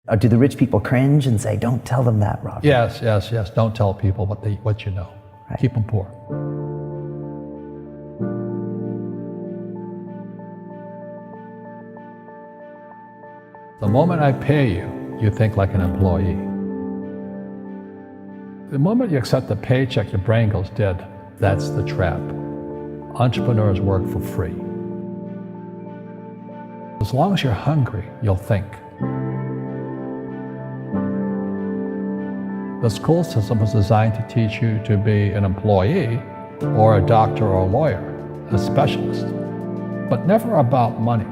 Or do the rich people cringe and say, don't tell them that, Robert? Yes. Don't tell people what you know. Right. Keep them poor. The moment I pay you, you think like an employee. The moment you accept the paycheck, your brain goes dead. That's the trap. Entrepreneurs work for free. As long as you're hungry, you'll think. The school system was designed to teach you to be an employee or a doctor or a lawyer, a specialist, but never about money.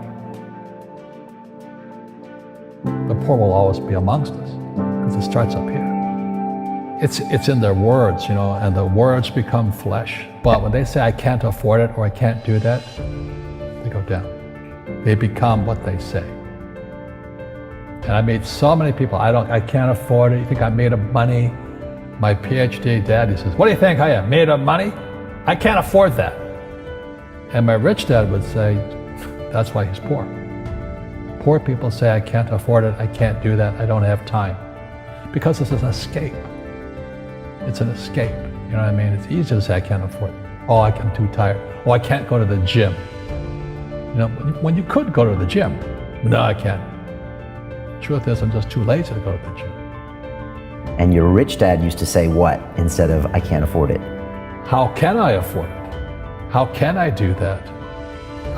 The poor will always be amongst us because it starts up here. It's in their words, and the words become flesh. But when they say, I can't afford it or I can't do that, they go down. They become what they say. And I meet so many people, I can't afford it. You think I'm made of money? My PhD daddy says, what do you think I am, made of money? I can't afford that. And my rich dad would say, that's why he's poor. Poor people say, I can't afford it, I can't do that, I don't have time. Because it's an escape. It's an escape, you know what I mean? It's easy to say, I can't afford it. Oh, I'm too tired. Oh, I can't go to the gym. When you could go to the gym. No, I can't. Truth is, I'm just too lazy to go to the gym. And your rich dad used to say what instead of, I can't afford it? How can I afford it? How can I do that?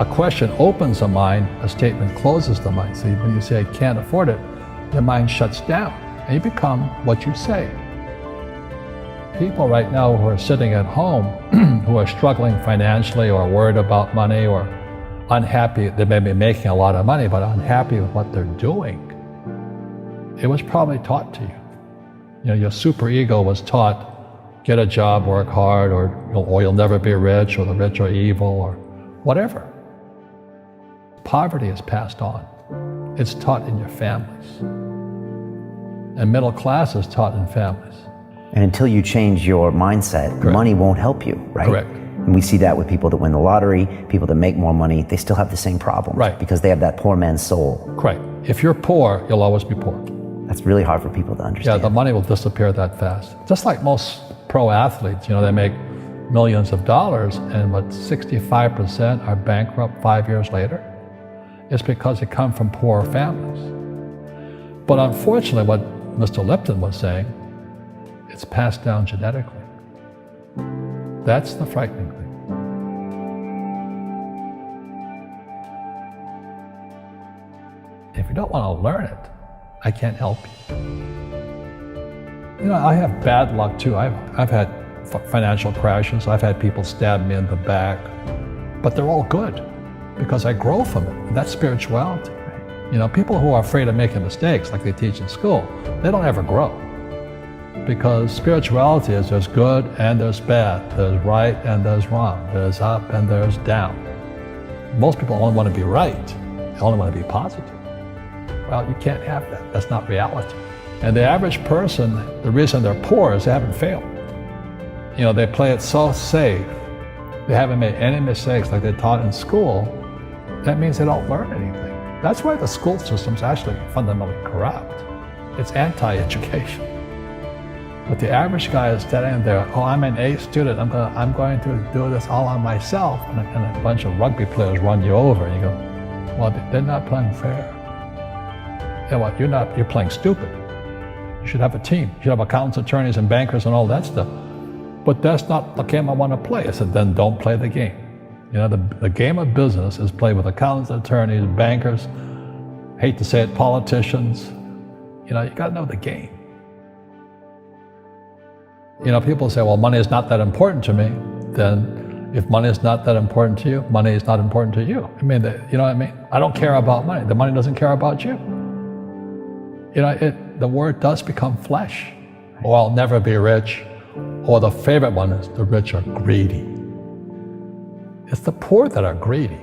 A question opens the mind, a statement closes the mind. So when you say, I can't afford it, your mind shuts down and you become what you say. People right now who are sitting at home, who are struggling financially or worried about money or unhappy, they may be making a lot of money, but unhappy with what they're doing. It was probably taught to you. Your superego was taught, get a job, work hard, or you'll never be rich, or the rich are evil, or whatever. Poverty is passed on. It's taught in your families. And middle class is taught in families. And until you change your mindset, Correct. Money won't help you, right? Correct. And we see that with people that win the lottery, people that make more money, they still have the same problem. Right. Because they have that poor man's soul. Correct. If you're poor, you'll always be poor. That's really hard for people to understand. Yeah, the money will disappear that fast. Just like most pro athletes, they make millions of dollars, and 65% are bankrupt 5 years later. It's because they come from poor families. But unfortunately, what Mr. Lipton was saying, it's passed down genetically. That's the frightening thing. If you don't want to learn it, I can't help you. I have bad luck too. I've had financial crashes. I've had people stab me in the back, but they're all good because I grow from it. And that's spirituality. People who are afraid of making mistakes, like they teach in school, they don't ever grow. Because spirituality is there's good and there's bad, there's right and there's wrong, there's up and there's down. Most people only want to be right, they only want to be positive. Well, you can't have that, that's not reality. And the average person, the reason they're poor is they haven't failed. They play it so safe, they haven't made any mistakes like they taught in school. That means they don't learn anything. That's why the school system's actually fundamentally corrupt. It's anti-education. But the average guy is standing there, oh, I'm an A student, I'm going to do this all on myself. And a bunch of rugby players run you over, and you go, well, they're not playing fair. Yeah, well, you're playing stupid. You should have a team. You should have accountants, attorneys, and bankers and all that stuff. But that's not the game I want to play. I said, then don't play the game. The game of business is played with accountants, attorneys, bankers, hate to say it, politicians. You got to know the game. People say, well, money is not that important to me. Then if money is not that important to you, money is not important to you. You know what I mean? I don't care about money. The money doesn't care about you. The word does become flesh. Oh, I'll never be rich. Or the favorite one is the rich are greedy. It's the poor that are greedy.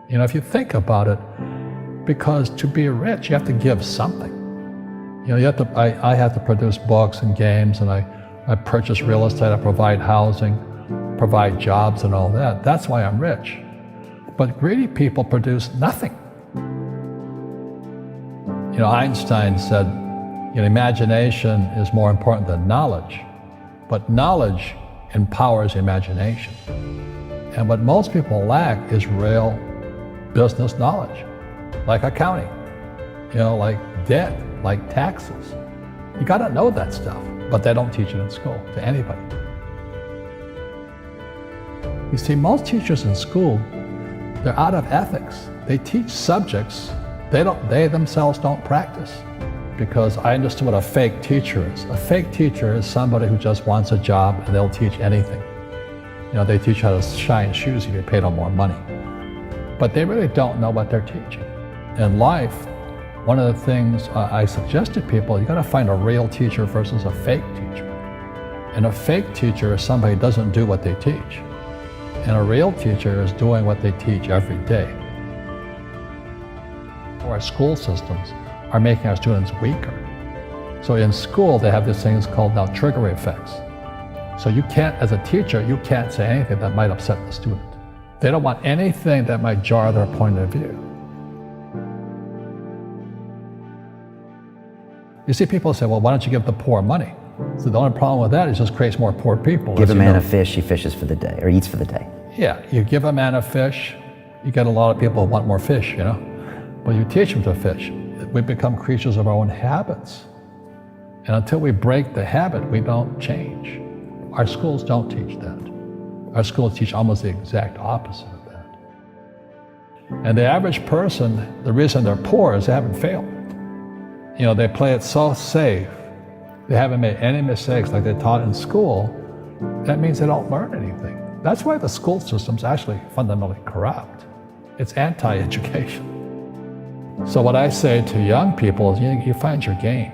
If you think about it, because to be rich, you have to give something. I have to produce books and games, and I purchase real estate, I provide housing, provide jobs and all that. That's why I'm rich. But greedy people produce nothing. Einstein said, imagination is more important than knowledge, but knowledge empowers imagination. And what most people lack is real business knowledge, like accounting, like debt, like taxes. You gotta know that stuff, but they don't teach it in school to anybody. You see, most teachers in school, they're out of ethics. They teach subjects they themselves don't practice. Because I understood what a fake teacher is. A fake teacher is somebody who just wants a job and they'll teach anything. They teach how to shine shoes if you pay them more money. But they really don't know what they're teaching. In life, one of the things I suggest to people, you gotta find a real teacher versus a fake teacher. And a fake teacher is somebody who doesn't do what they teach. And a real teacher is doing what they teach every day. Our school systems are making our students weaker. So in school, they have these things called now trigger effects. So you can't, as a teacher, you can't say anything that might upset the student. They don't want anything that might jar their point of view. You see people say, well, why don't you give the poor money? So the only problem with that is it just creates more poor people. Give a man a fish, he fishes for the day, or eats for the day. Yeah, you give a man a fish, you get a lot of people who want more fish, But you teach them to fish. We become creatures of our own habits. And until we break the habit, we don't change. Our schools don't teach that. Our schools teach almost the exact opposite of that. And the average person, the reason they're poor is they haven't failed. They play it so safe. They haven't made any mistakes like they taught in school. That means they don't learn anything. That's why the school system's actually fundamentally corrupt. It's anti-education. So what I say to young people is you find your game.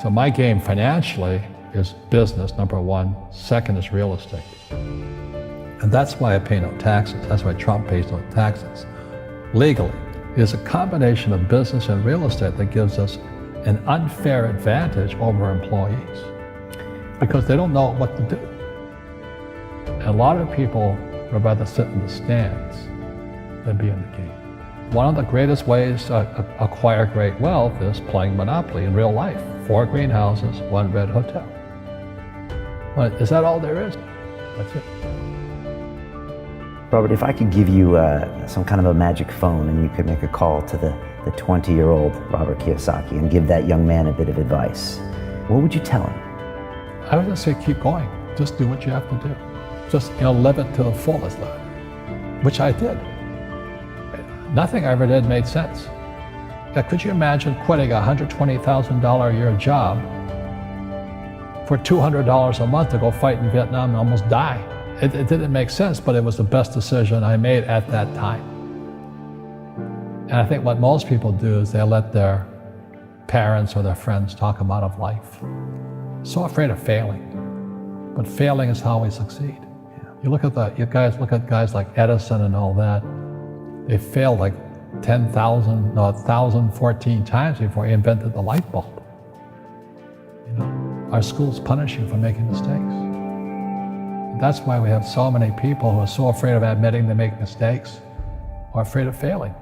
So my game financially is business, number one. Second is real estate. And that's why I pay no taxes. That's why Trump pays no taxes. Legally, it is a combination of business and real estate that gives us an unfair advantage over employees because they don't know what to do. And a lot of people would rather sit in the stands than be in the game. One of the greatest ways to acquire great wealth is playing Monopoly in real life. 4 greenhouses, 1 red hotel. But is that all there is? That's it. Robert, if I could give you some kind of a magic phone and you could make a call to the 20-year-old Robert Kiyosaki and give that young man a bit of advice, what would you tell him? I would just say keep going. Just do what you have to do. Just live it to the fullest, which I did. Nothing I ever did made sense. Could you imagine quitting a $120,000 a year job for $200 a month to go fight in Vietnam and almost die? It didn't make sense, but it was the best decision I made at that time. And I think what most people do is they let their parents or their friends talk them out of life. So afraid of failing. But failing is how we succeed. You look at guys like Edison and all that. They failed like 1,014 times before he invented the light bulb. Our schools punish you for making mistakes. And that's why we have so many people who are so afraid of admitting they make mistakes or afraid of failing.